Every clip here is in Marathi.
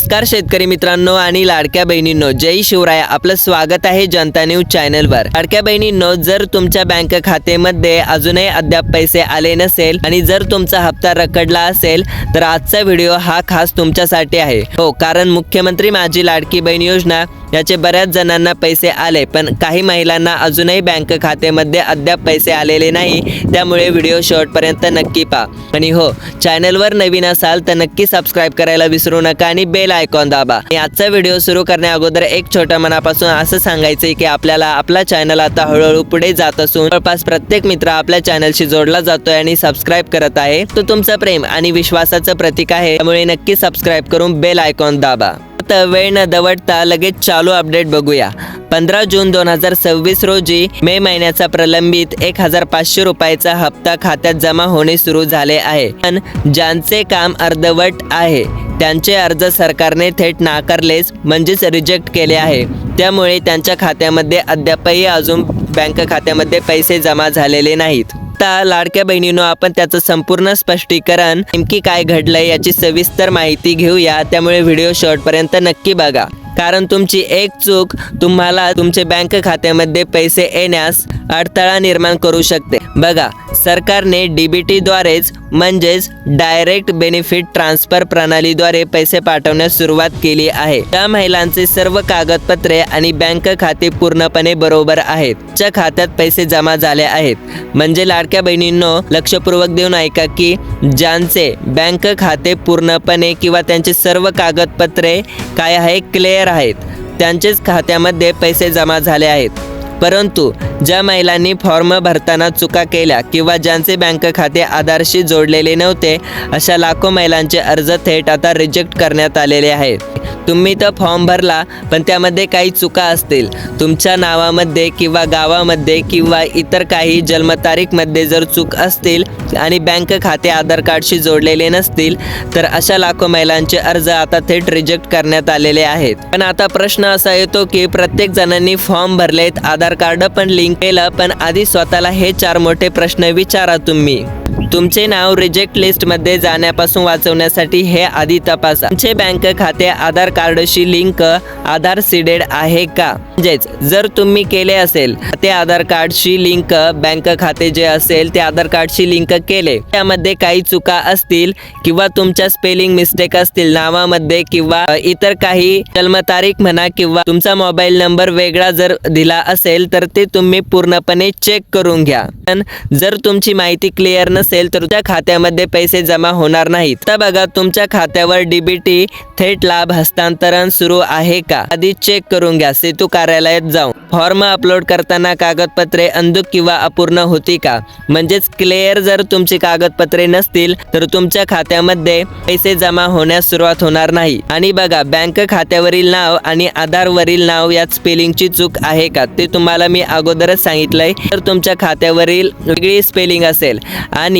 नमस्कार शेतकरी मित्रांनो आणि लाडक्या बहिणींनो, जय शिवराय. आपलं स्वागत आहे जनता न्यूज चॅनलवर. लाडक्या बहिणींनो, जर तुमच्या बँक खात्यामध्ये अजूनही अद्याप पैसे आले नसेल आणि जर तुमचा हप्ता रखडला असेल तर आजचा व्हिडिओ हा खास तुमच्यासाठी आहे. हो, कारण मुख्यमंत्री माझी लाडकी बहीण योजना याचे बऱ्याच जणांना पैसे आले, पण काही महिलांना अजूनही बँक खात्यामध्ये अद्याप पैसे आलेले नाही. त्यामुळे व्हिडिओ शेवटपर्यंत नक्की पहा. आणि हो, चॅनलवर नवीन असाल तर नक्की सबस्क्राईब करायला विसरू नका आणि बेल आयकॉन दाबा. आणि आजचा व्हिडिओ सुरू करण्या अगोदर एक छोट्या मनापासून असं सांगायचं की आपला चॅनल आता हळूहळू पुढे जात असून जवळपास प्रत्येक मित्र आपल्या चॅनलशी जोडला जातोय आणि सबस्क्राईब करत आहे. तो तुमचं प्रेम आणि विश्वासाचं प्रतीक आहे, त्यामुळे नक्की सबस्क्राईब करून बेल आयकॉन दाबा. तर वेळ न दवडता लगेच चालू अपडेट बघूया. 15 जून 2026 रोजी मे महिन्याचा प्रलंबित 1500 रुपयाचा हप्ता खात्यात जमा होणे सुरू झाले आहे. पण ज्यांचे काम अर्धवट आहे त्यांचे अर्ज सरकारने थेट नाकारलेच, म्हणजेच रिजेक्ट केले आहे. त्यामुळे त्यांच्या खात्यामध्ये अद्यापही अजून बँक खात्यामध्ये पैसे जमा झालेले नाहीत. आता लाडक्या बहिणींनो, आपण त्याचं संपूर्ण स्पष्टीकरण नेमकी काय घडलंय याची सविस्तर माहिती घेऊया. त्यामुळे व्हिडिओ शेवटपर्यंत नक्की बघा, कारण तुमची एक चूक तुम्हाला तुमचे बँक खात्यामध्ये पैसे येण्यास अडथळा निर्माण करू शकते. बघा, सरकारने DBT द्वारेच म्हणजेच डायरेक्ट बेनिफिट ट्रान्सफर प्रणालीद्वारे पैसे पाठवण्यास सुरुवात केली आहे. त्या महिलांचे सर्व कागदपत्रे आणि बँक खाते पूर्णपणे बरोबर आहेत. च्या खात्यात पैसे जमा झाले आहेत. म्हणजे लाडक्या बहिणींनो, लक्षपूर्वक देऊन ऐका की ज्यांचे बँक खाते पूर्णपणे किंवा त्यांचे सर्व कागदपत्रे काय आहे क्लिअर आहेत, त्यांचेच खात्यामध्ये पैसे जमा झाले आहेत. परंतु ज्या महिलांनी फॉर्म भरताना चुका केल्या किंवा ज्यांचे बँक खाते आधारशी जोडलेले नव्हते, अशा लाखो महिलांचे अर्ज थेट आता रिजेक्ट करण्यात आलेले आहेत. तुम्ही तर फॉर्म भरला, पण त्यामध्ये काही चुका असतील तुमच्या नावामध्ये किंवा गावामध्ये किंवा इतर काही जन्मतारीखमध्ये जर चूक असतील आणि बँक खाते आधार कार्डशी जोडलेले नसतील, तर अशा लाखो महिलांचे अर्ज आता थेट रिजेक्ट करण्यात आलेले आहेत. पण आता प्रश्न असा येतो की प्रत्येक जणांनी फॉर्म भरलेत, आधार कार्ड पण लिंक केलं, पण आधी स्वतःला हे 4 मोठे प्रश्न विचारा तुम्ही. तुमचे नाव रिजेक्ट लिस्टमध्ये जाण्यापासून वाचवण्यासाठी हे आधी तपासा. तुमचे बँक खाते आधार कार्डशी लिंक आधार सीडेड आहे का? म्हणजेच जर तुम्ही केले असेल ते आधार कार्डशी लिंक, बँक खाते जे असेल ते आधार कार्डशी लिंक केले, त्यामध्ये काही चुका असतील किंवा तुमच्या स्पेलिंग मिस्टेक असतील नावामध्ये किंवा इतर काही जन्मतारीख म्हणा किंवा तुमचा मोबाईल नंबर वेगळा जर दिला असेल तर ते तुम्ही पूर्णपणे चेक करून घ्या. पण जर तुमची माहिती क्लिअर नसेल तर त्या खात्यामध्ये पैसे जमा होणार नाहीत. तर बघा, तुमच्या खात्यावर DBT थेट लाभ हस्तांतरण सुरू आहे का आधी चेक करून घ्या. सेतू कार्यालयात जाऊन फॉर्म अपलोड करताना कागदपत्रे अंधुक किंवा अपूर्ण होती का? म्हणजेच क्लिअर जर तुमची कागदपत्रे नसतील तर तुमच्या खात्यामध्ये पैसे जमा होण्यास सुरुवात होणार नाही. आणि बघा, बँक खात्यावरील नाव आणि आधारवरील नाव यात स्पेलिंगची चूक आहे का ते तुम्हाला मी अगोदरच सांगितलंय. तर तुमच्या खात्यावरील वेगळी स्पेलिंग असेल आणि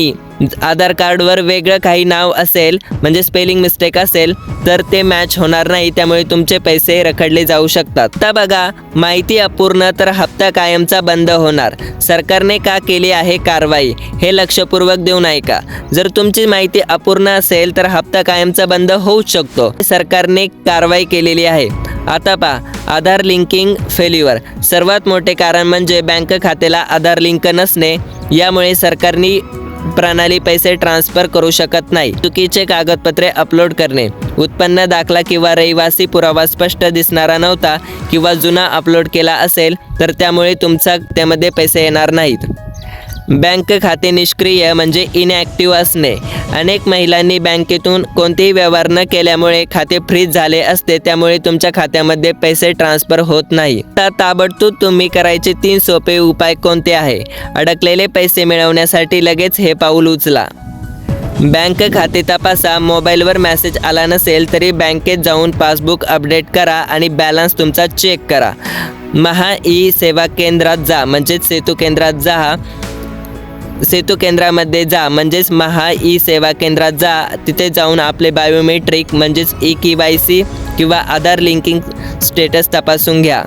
आधार कार्डवर वेगळं काही नाव असेल म्हणजे स्पेलिंग मिस्टेक असेल तर ते मॅच होणार नाही. त्यामुळे तुमचे पैसे रखडले जाऊ शकतात. आता बघा, माहिती अपूर्ण तर हप्ता कायमचा बंद होणार. सरकारने का केली आहे कारवाई हे लक्षपूर्वक देऊन ऐका. जर तुमची माहिती अपूर्ण असेल तर हप्ता कायमचा बंद होऊ शकतो. सरकारने कारवाई केलेली आहे. आता पहा, आधार लिंकिंग फेल्युअर. सर्वात मोठे कारण म्हणजे बँक खात्याला आधार लिंक नसणे. यामुळे सरकारने प्रणाली पैसे ट्रान्सफर करू शकत नाही. चुकीचे कागदपत्रे अपलोड करणे, उत्पन्न दाखला किंवा रहिवासी पुरावा स्पष्ट दिसणारा नव्हता किंवा जुना अपलोड केला असेल तर त्यामुळे तुमच्या त्यामध्ये पैसे येणार नाहीत. बँक खाते निष्क्रिय म्हणजे इनॲक्टिव्ह असणे. अनेक महिलांनी बँकेतून कोणतेही व्यवहार न केल्यामुळे खाते फ्रीज झाले असते. त्यामुळे तुमच्या खात्यामध्ये पैसे ट्रान्सफर होत नाही. तर ताबडतोब तुम्ही करायचे 3 सोपे उपाय कोणते आहे? अडकलेले पैसे मिळवण्यासाठी लगेच हे पाऊल उचला. बँक खाते तपासा. मोबाईलवर मेसेज आला नसेल तरी बँकेत जाऊन पासबुक अपडेट करा आणि बॅलन्स तुमचा चेक करा. महा ई सेवा केंद्रात जा म्हणजेच सेतू केंद्रात जा. सेतू केंद्रामध्ये जा म्हणजेच महा ई सेवा केंद्रात जा. तिथे जाऊन आपले बायोमेट्रिक म्हणजेच KYC किंवा आधार लिंकिंग स्टेटस तपासून घ्या.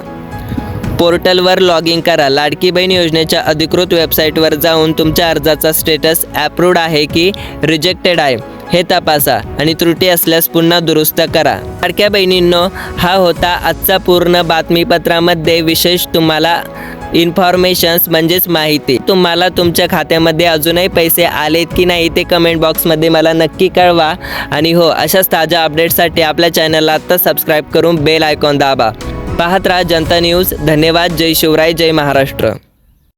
पोर्टलवर लॉग इन करा. लाडकी बहीण योजनेच्या अधिकृत वेबसाईटवर जाऊन तुमच्या अर्जाचा स्टेटस ॲप्रूव्ड आहे की रिजेक्टेड आहे हे तपासा आणि त्रुटी असल्यास पुन्हा दुरुस्त करा. लाडक्या बहिणींनो, हा होता आजचा पूर्ण बातमीपत्रामध्ये विशेष तुम्हाला इन्फॉर्मेशन्स म्हणजेच माहिती. तुम्हाला तुमच्या खात्यामध्ये अजूनही पैसे आलेत की नाही ते कमेंट बॉक्समध्ये मला नक्की कळवा. आणि हो, अशाच ताज्या अपडेट्ससाठी आपल्या चॅनलला आत्ता सबस्क्राईब करून बेल आयकॉन दाबा. पाहत राहा जनता न्यूज. धन्यवाद. जय शिवराय, जय महाराष्ट्र.